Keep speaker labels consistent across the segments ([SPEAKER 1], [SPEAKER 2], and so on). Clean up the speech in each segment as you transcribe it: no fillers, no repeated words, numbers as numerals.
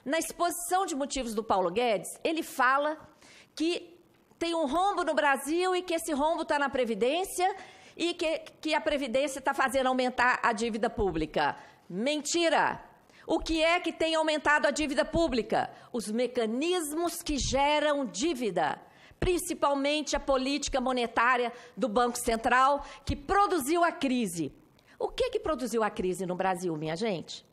[SPEAKER 1] Na exposição de motivos do Paulo Guedes, ele fala que tem um rombo no Brasil e que esse rombo está na Previdência e que a Previdência está fazendo aumentar a dívida pública. Mentira! O que é que tem aumentado a dívida pública? Os mecanismos que geram dívida, principalmente a política monetária do Banco Central, que produziu a crise. O que produziu a crise no Brasil, minha gente?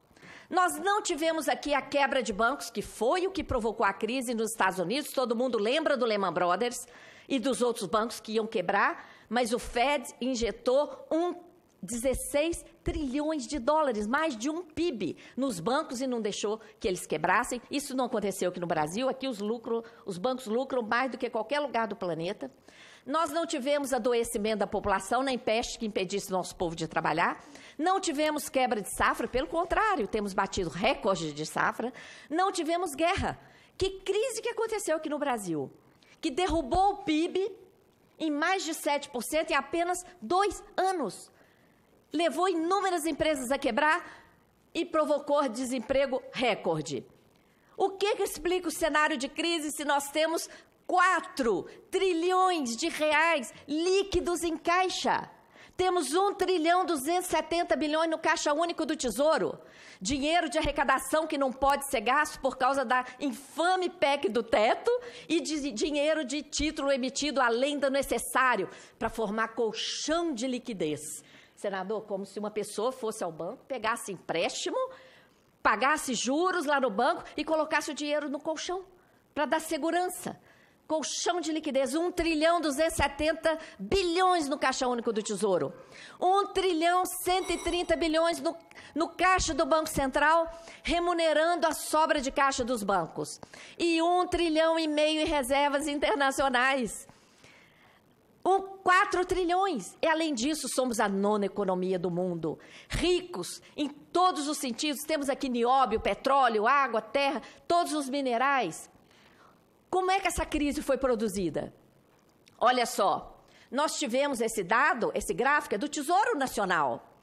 [SPEAKER 1] Nós não tivemos aqui a quebra de bancos, que foi o que provocou a crise nos Estados Unidos. Todo mundo lembra do Lehman Brothers e dos outros bancos que iam quebrar, mas o Fed injetou 16 trilhões de dólares, mais de um PIB, nos bancos e não deixou que eles quebrassem. Isso não aconteceu aqui no Brasil. Aqui os bancos lucram mais do que qualquer lugar do planeta. Nós não tivemos adoecimento da população, nem peste que impedisse nosso povo de trabalhar. Não tivemos quebra de safra, pelo contrário, temos batido recorde de safra. Não tivemos guerra. Que crise que aconteceu aqui no Brasil? Que derrubou o PIB em mais de 7% em apenas 2 anos. Levou inúmeras empresas a quebrar e provocou desemprego recorde. O que explica o cenário de crise se nós temos 4 trilhões de reais líquidos em caixa? Temos 1,270 trilhões no Caixa Único do Tesouro. Dinheiro de arrecadação que não pode ser gasto por causa da infame PEC do teto e de dinheiro de título emitido além do necessário para formar colchão de liquidez. Senador, como se uma pessoa fosse ao banco, pegasse empréstimo, pagasse juros lá no banco e colocasse o dinheiro no colchão para dar segurança. Colchão de liquidez, 1,270 trilhões no Caixa Único do Tesouro. 1,130 trilhões no caixa do Banco Central, remunerando a sobra de caixa dos bancos. E 1,5 trilhão em reservas internacionais. 4 trilhões. E, além disso, somos a 9ª economia do mundo. Ricos em todos os sentidos. Temos aqui nióbio, petróleo, água, terra, todos os minerais. Como é que essa crise foi produzida? Olha só, nós tivemos esse dado, esse gráfico é do Tesouro Nacional.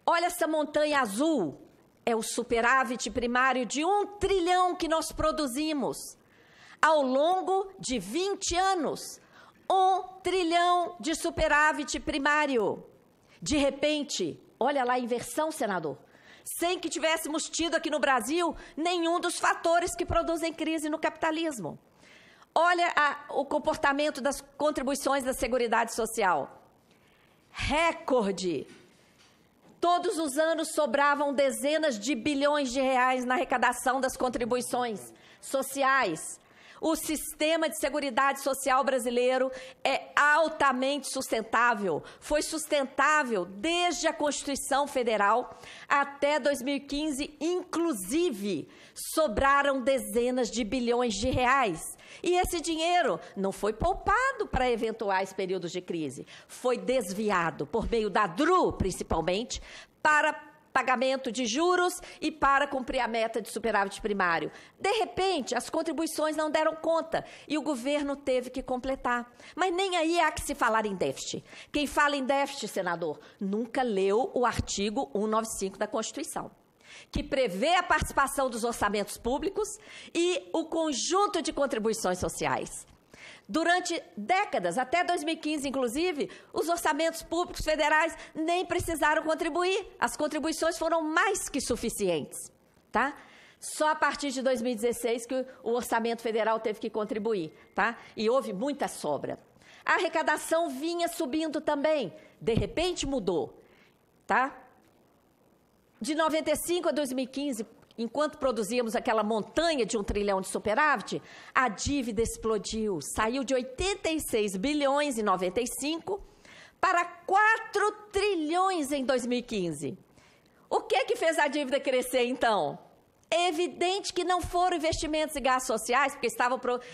[SPEAKER 1] Olha essa montanha azul, é o superávit primário de 1 trilhão que nós produzimos ao longo de 20 anos. 1 trilhão de superávit primário. De repente, olha lá a inversão, senador, sem que tivéssemos tido aqui no Brasil nenhum dos fatores que produzem crise no capitalismo. Olha o comportamento das contribuições da Seguridade Social. Recorde. Todos os anos sobravam dezenas de bilhões de reais na arrecadação das contribuições sociais. O sistema de seguridade social brasileiro é altamente sustentável. Foi sustentável desde a Constituição Federal até 2015, inclusive, sobraram dezenas de bilhões de reais. E esse dinheiro não foi poupado para eventuais períodos de crise, foi desviado por meio da DRU, principalmente, para pagamento de juros e para cumprir a meta de superávit primário. De repente, as contribuições não deram conta e o governo teve que completar. Mas nem aí há que se falar em déficit. Quem fala em déficit, senador, nunca leu o artigo 195 da Constituição, que prevê a participação dos orçamentos públicos e o conjunto de contribuições sociais. Durante décadas, até 2015, inclusive, os orçamentos públicos federais nem precisaram contribuir. As contribuições foram mais que suficientes, tá? Só a partir de 2016 que o orçamento federal teve que contribuir, tá? E houve muita sobra. A arrecadação vinha subindo também. De repente mudou, tá? De 95 a 2015, enquanto produzíamos aquela montanha de 1 trilhão de superávit, a dívida explodiu. Saiu de 86 bilhões em 95 para 4 trilhões em 2015. O que fez a dívida crescer, então? É evidente que não foram investimentos e gastos sociais, porque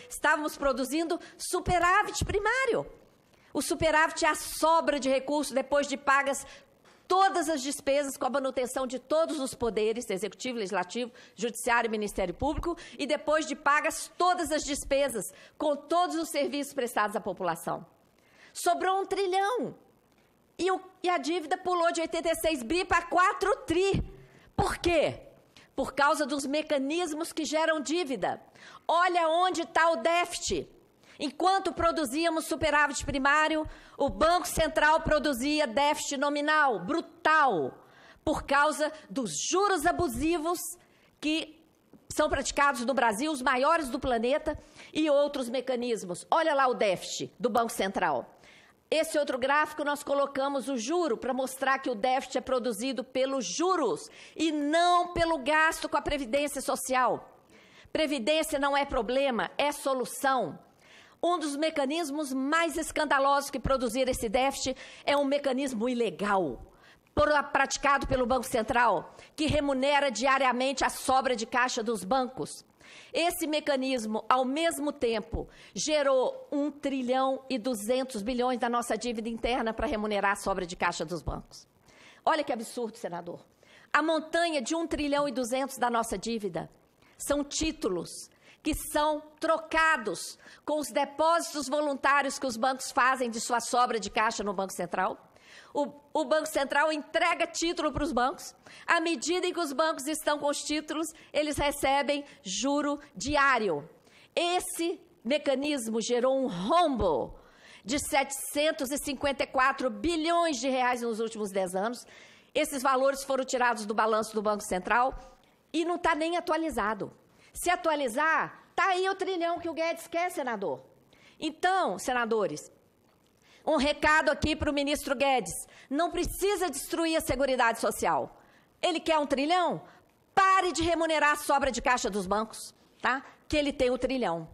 [SPEAKER 1] estávamos produzindo superávit primário. O superávit é a sobra de recursos depois de pagas todas as despesas com a manutenção de todos os poderes, Executivo, Legislativo, Judiciário e Ministério Público, e depois de pagas todas as despesas com todos os serviços prestados à população. Sobrou 1 trilhão. E a dívida pulou de 86 bi para 4 tri. Por quê? por causa dos mecanismos que geram dívida. Olha onde está o déficit. Enquanto produzíamos superávit primário, o Banco Central produzia déficit nominal, brutal, por causa dos juros abusivos que são praticados no Brasil, os maiores do planeta, e outros mecanismos. Olha lá o déficit do Banco Central. Esse outro gráfico, nós colocamos o juro para mostrar que o déficit é produzido pelos juros e não pelo gasto com a Previdência Social. Previdência não é problema, é solução. Um dos mecanismos mais escandalosos que produziram esse déficit é um mecanismo ilegal, praticado pelo Banco Central, que remunera diariamente a sobra de caixa dos bancos. Esse mecanismo, ao mesmo tempo, gerou 1 trilhão e 200 bilhões da nossa dívida interna para remunerar a sobra de caixa dos bancos. Olha que absurdo, senador. A montanha de 1 trilhão e 200 da nossa dívida são títulos que são trocados com os depósitos voluntários que os bancos fazem de sua sobra de caixa no Banco Central. O Banco Central entrega título para os bancos. À medida em que os bancos estão com os títulos, eles recebem juro diário. Esse mecanismo gerou um rombo de 754 bilhões de reais nos últimos 10 anos. Esses valores foram tirados do balanço do Banco Central e não está nem atualizado. Se atualizar, está aí o trilhão que o Guedes quer, senador. Então, senadores, um recado aqui para o ministro Guedes. Não precisa destruir a Seguridade Social. Ele quer 1 trilhão? Pare de remunerar a sobra de caixa dos bancos, tá? Que ele tem 1 trilhão.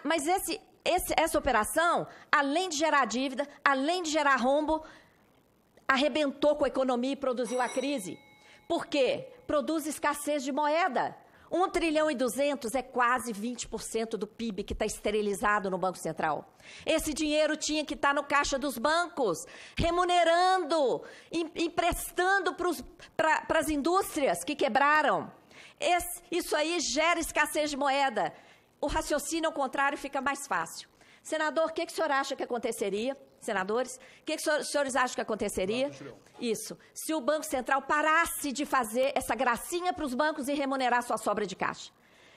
[SPEAKER 1] Mas essa operação, além de gerar dívida, além de gerar rombo, arrebentou com a economia e produziu a crise. Por quê? Produz escassez de moeda. 1 trilhão e 200 é quase 20% do PIB que está esterilizado no Banco Central. Esse dinheiro tinha que estar no caixa dos bancos, remunerando, emprestando para as indústrias que quebraram. Isso aí gera escassez de moeda. O raciocínio, ao contrário, fica mais fácil. Senador, o que o senhor acha que aconteceria? Senadores, o que os senhores acham que aconteceria? Isso. Se o Banco Central parasse de fazer essa gracinha para os bancos e remunerar sua sobra de caixa.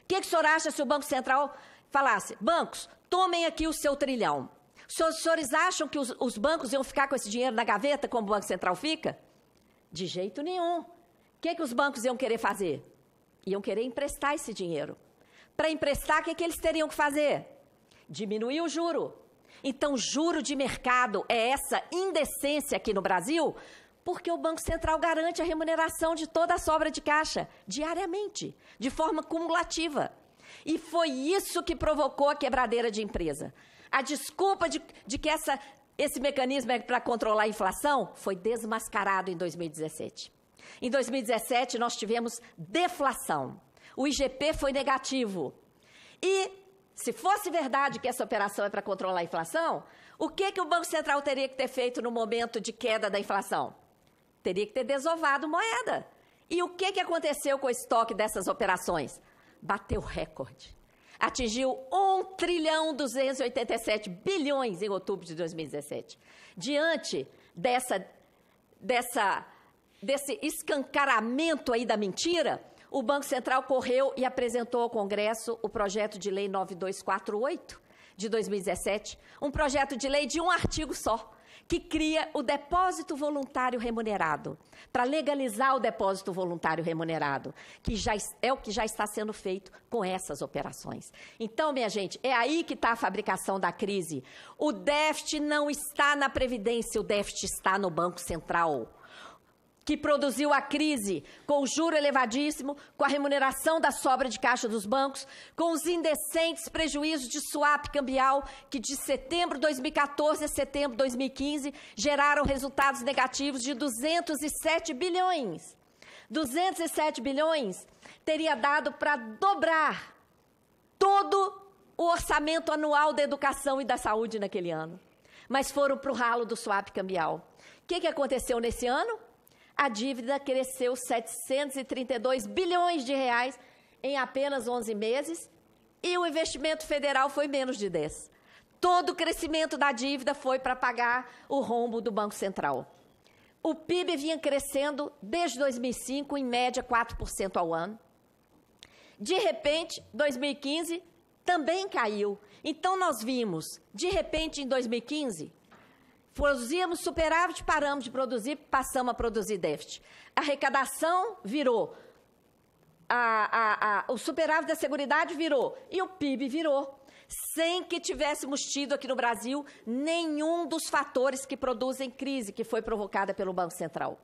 [SPEAKER 1] O que o senhor acha se o Banco Central falasse, bancos, tomem aqui o seu trilhão. Os senhores acham que os bancos iam ficar com esse dinheiro na gaveta, como o Banco Central fica? De jeito nenhum. O que os bancos iam querer fazer? Iam querer emprestar esse dinheiro. Para emprestar, o que eles teriam que fazer? Diminuir o juro. Então, juro de mercado é essa indecência aqui no Brasil, porque o Banco Central garante a remuneração de toda a sobra de caixa, diariamente, de forma cumulativa. E foi isso que provocou a quebradeira de empresa. A desculpa de que esse mecanismo é para controlar a inflação foi desmascarado em 2017. Em 2017, nós tivemos deflação. O IGP foi negativo. E se fosse verdade que essa operação é para controlar a inflação, o que o Banco Central teria que ter feito no momento de queda da inflação? Teria que ter desovado moeda. E o que aconteceu com o estoque dessas operações? Bateu recorde. Atingiu 1 trilhão 287 bilhões em outubro de 2017. Diante desse escancaramento aí da mentira, o Banco Central correu e apresentou ao Congresso o projeto de lei 9248 de 2017, um projeto de lei de um artigo só, que cria o depósito voluntário remunerado, para legalizar o depósito voluntário remunerado, que é o que já está sendo feito com essas operações. Então, minha gente, é aí que está a fabricação da crise. O déficit não está na Previdência, o déficit está no Banco Central, que produziu a crise com o juro elevadíssimo, com a remuneração da sobra de caixa dos bancos, com os indecentes prejuízos de swap cambial, que de setembro de 2014 a setembro de 2015 geraram resultados negativos de 207 bilhões. 207 bilhões teria dado para dobrar todo o orçamento anual da educação e da saúde naquele ano. Mas foram para o ralo do swap cambial. O que aconteceu nesse ano? A dívida cresceu 732 bilhões de reais em apenas 11 meses e o investimento federal foi menos de 10. Todo o crescimento da dívida foi para pagar o rombo do Banco Central. O PIB vinha crescendo desde 2005, em média 4% ao ano. De repente, 2015 também caiu. Então, nós vimos, de repente, em 2015, produzíamos superávit, paramos de produzir, passamos a produzir déficit. A arrecadação virou, o superávit da Seguridade virou e o PIB virou, sem que tivéssemos tido aqui no Brasil nenhum dos fatores que produzem crise que foi provocada pelo Banco Central.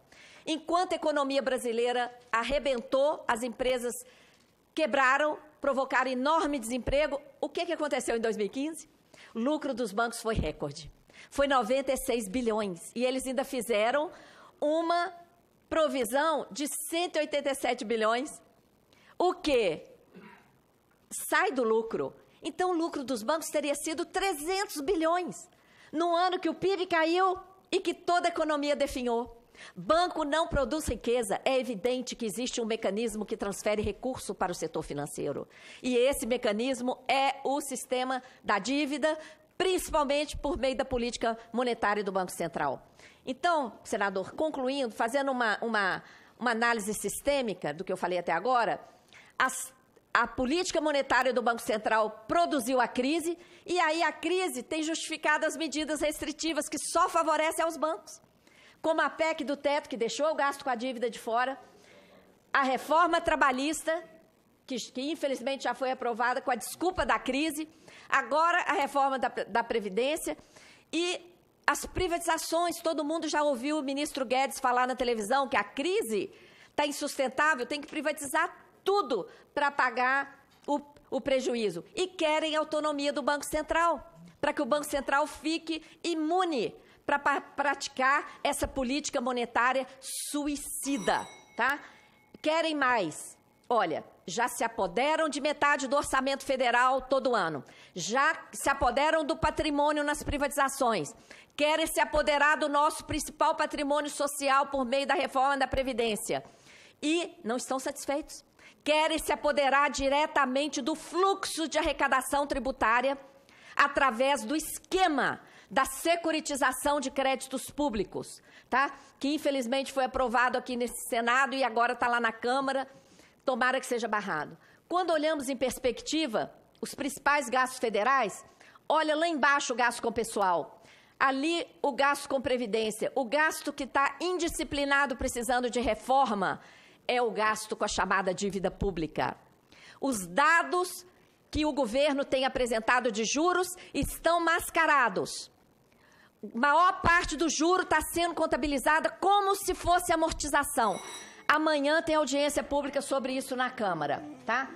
[SPEAKER 1] Enquanto a economia brasileira arrebentou, as empresas quebraram, provocaram enorme desemprego, o que aconteceu em 2015? O lucro dos bancos foi recorde. Foi 96 bilhões. E eles ainda fizeram uma provisão de 187 bilhões, o que sai do lucro. Então, o lucro dos bancos teria sido 300 bilhões, no ano que o PIB caiu e que toda a economia definhou. Banco não produz riqueza. É evidente que existe um mecanismo que transfere recurso para o setor financeiro. E esse mecanismo é o sistema da dívida, principalmente por meio da política monetária do Banco Central. Então, senador, concluindo, fazendo uma análise sistêmica do que eu falei até agora, a política monetária do Banco Central produziu a crise, e aí a crise tem justificado as medidas restritivas que só favorecem aos bancos, como a PEC do teto, que deixou o gasto com a dívida de fora, a reforma trabalhista, que infelizmente já foi aprovada com a desculpa da crise, agora a reforma da Previdência e as privatizações. Todo mundo já ouviu o ministro Guedes falar na televisão que a crise está insustentável, tem que privatizar tudo para pagar o prejuízo. E querem autonomia do Banco Central, para que o Banco Central fique imune para praticar essa política monetária suicida, tá? Querem mais. Olha, já se apoderam de metade do orçamento federal todo ano, já se apoderam do patrimônio nas privatizações, querem se apoderar do nosso principal patrimônio social por meio da reforma da Previdência e não estão satisfeitos. Querem se apoderar diretamente do fluxo de arrecadação tributária através do esquema da securitização de créditos públicos, tá? Que infelizmente foi aprovado aqui nesse Senado e agora está lá na Câmara. Tomara que seja barrado. Quando olhamos em perspectiva, os principais gastos federais, olha lá embaixo o gasto com pessoal, ali o gasto com previdência, o gasto que está indisciplinado precisando de reforma é o gasto com a chamada dívida pública. Os dados que o governo tem apresentado de juros estão mascarados. A maior parte do juro está sendo contabilizada como se fosse amortização. Amanhã tem audiência pública sobre isso na Câmara, tá?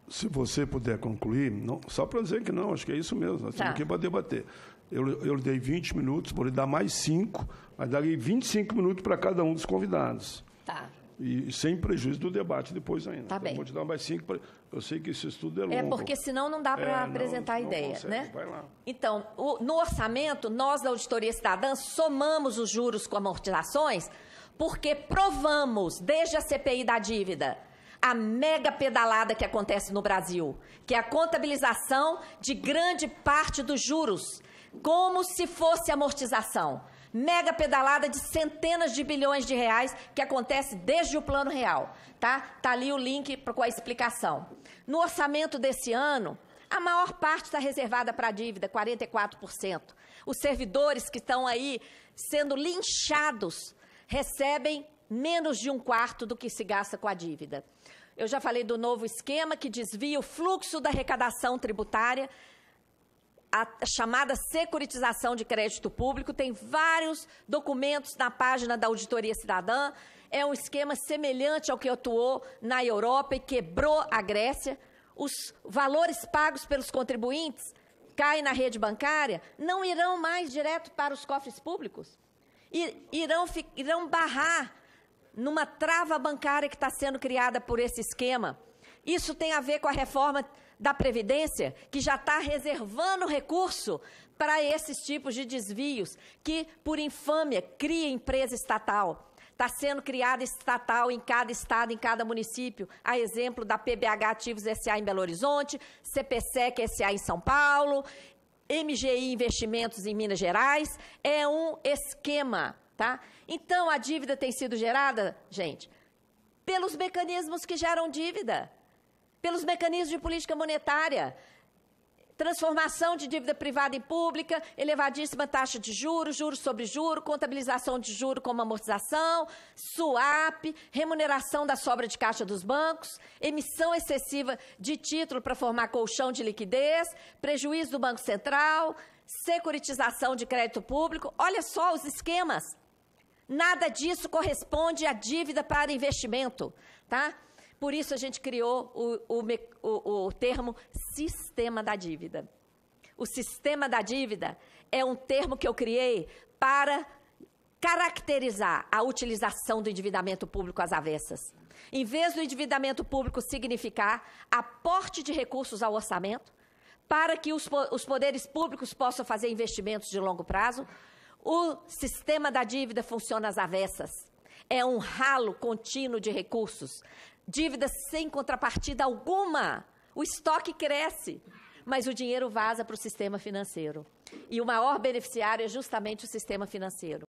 [SPEAKER 2] Se você puder concluir, não, só para dizer que não, acho que é isso mesmo, nós estamos aqui para debater. Eu lhe dei 20 minutos, vou lhe dar mais 5, mas darei 25 minutos para cada um dos convidados.
[SPEAKER 1] Tá.
[SPEAKER 2] E sem prejuízo do debate depois ainda.
[SPEAKER 1] Tá bem.
[SPEAKER 2] Vou te dar mais 5, eu sei que esse estudo é longo.
[SPEAKER 1] É porque senão não dá para apresentar a ideia,
[SPEAKER 2] consegue,
[SPEAKER 1] né?
[SPEAKER 2] Vai lá.
[SPEAKER 1] Então, no orçamento, nós da Auditoria Cidadã somamos os juros com amortizações porque provamos, desde a CPI da dívida, a mega pedalada que acontece no Brasil, que é a contabilização de grande parte dos juros, como se fosse amortização. Mega pedalada de centenas de bilhões de reais que acontece desde o Plano Real, tá? Tá ali o link com a explicação. No orçamento desse ano, a maior parte está reservada para a dívida, 44%. Os servidores que estão aí sendo linchados recebem menos de 1/4 do que se gasta com a dívida. Eu já falei do novo esquema que desvia o fluxo da arrecadação tributária, a chamada securitização de crédito público. Tem vários documentos na página da Auditoria Cidadã. É um esquema semelhante ao que atuou na Europa e quebrou a Grécia. Os valores pagos pelos contribuintes caem na rede bancária, não irão mais direto para os cofres públicos. Irão barrar numa trava bancária que está sendo criada por esse esquema. Isso tem a ver com a reforma da Previdência, que já está reservando recurso para esses tipos de desvios, que, por infâmia, cria empresa estatal. Está sendo criada estatal em cada estado, em cada município, a exemplo da PBH Ativos S.A. em Belo Horizonte, CPSEC S.A. em São Paulo, MGI Investimentos em Minas Gerais. É um esquema Tá? Então, a dívida tem sido gerada, gente, pelos mecanismos que geram dívida, pelos mecanismos de política monetária, transformação de dívida privada em pública, elevadíssima taxa de juros, juros sobre juros, contabilização de juros como amortização, swap, remuneração da sobra de caixa dos bancos, emissão excessiva de título para formar colchão de liquidez, prejuízo do Banco Central, securitização de crédito público. Olha só os esquemas. Nada disso corresponde à dívida para investimento, tá? Por isso, a gente criou o termo sistema da dívida. O sistema da dívida é um termo que eu criei para caracterizar a utilização do endividamento público às avessas. Em vez do endividamento público significar aporte de recursos ao orçamento, para que os poderes públicos possam fazer investimentos de longo prazo, o sistema da dívida funciona às avessas. É um ralo contínuo de recursos. Dívida sem contrapartida alguma. O estoque cresce, mas o dinheiro vaza para o sistema financeiro. E o maior beneficiário é justamente o sistema financeiro.